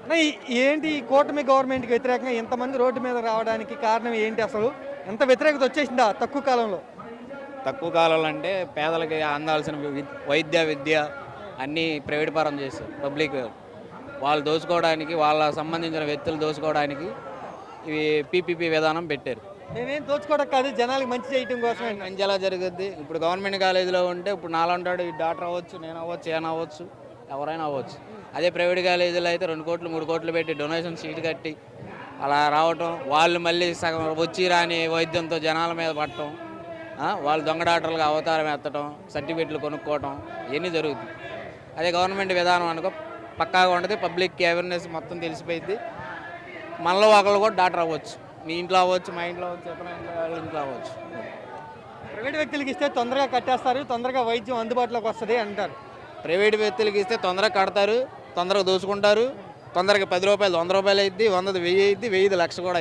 అన్న ఏంటి ఈ కూటమి గవర్నమెంట్కి వ్యతిరేకంగా ఇంతమంది రోడ్డు మీద రావడానికి కారణం ఏంటి అసలు? ఎంత వ్యతిరేకత వచ్చేసిందా తక్కువ కాలంలో? తక్కువ కాలంలో అంటే పేదలకి అందాల్సిన వైద్య విద్య అన్నీ ప్రైవేట్ పరం చేస్తారు. పబ్లిక్ వాళ్ళు దోచుకోవడానికి, వాళ్ళ సంబంధించిన వ్యక్తులు దోచుకోవడానికి ఇవి పీపీపీ విధానం పెట్టారు. నేనేం దోచుకోవడం కాదు, జనాలకి మంచి చేయటం కోసమే. మంచి ఎలా జరుగుద్ది? ఇప్పుడు గవర్నమెంట్ కాలేజీలో ఉంటే ఇప్పుడు నాలంటాడు ఈ డాక్టర్ అవ్వచ్చు, నేను అవ్వచ్చు, ఏమైనా అవ్వచ్చు, ఎవరైనా అవ్వచ్చు. అదే ప్రైవేట్ కాలేజీలో అయితే 2 కోట్లు 3 కోట్లు పెట్టి డొనేషన్ సీట్ కట్టి అలా రావటం, వాళ్ళు మళ్ళీ సగం వచ్చి రాని వైద్యంతో జనాల మీద పడటం, వాళ్ళు దొంగ డాక్టర్లుగా అవతారం ఎత్తడం, సర్టిఫికెట్లు కొనుక్కోవటం ఇవన్నీ జరుగుతుంది. అదే గవర్నమెంట్ విధానం అనుకో పక్కాగా ఉంటుంది. పబ్లిక్కి అవేర్నెస్ మొత్తం తెలిసిపోయింది. మనలో ఒకళ్ళు కూడా డాక్టర్ అవ్వచ్చు. మీ ఇంట్లో అవ్వచ్చు, మా ఇంట్లో అవ్వచ్చు, ఎక్కడ వాళ్ళ ఇంట్లో అవ్వచ్చు. ప్రైవేట్ వ్యక్తులకి ఇస్తే తొందరగా కట్టేస్తారు, తొందరగా వైద్యం అందుబాటులోకి వస్తుంది అంటారు. ప్రైవేట్ వ్యక్తులకి ఇస్తే తొందరగా కడతారు, తొందరగా దోచుకుంటారు. తొందరగా 10 రూపాయలు 100 రూపాయలు అయింది, 100 1000 అయింది, 1000 లక్ష కూడా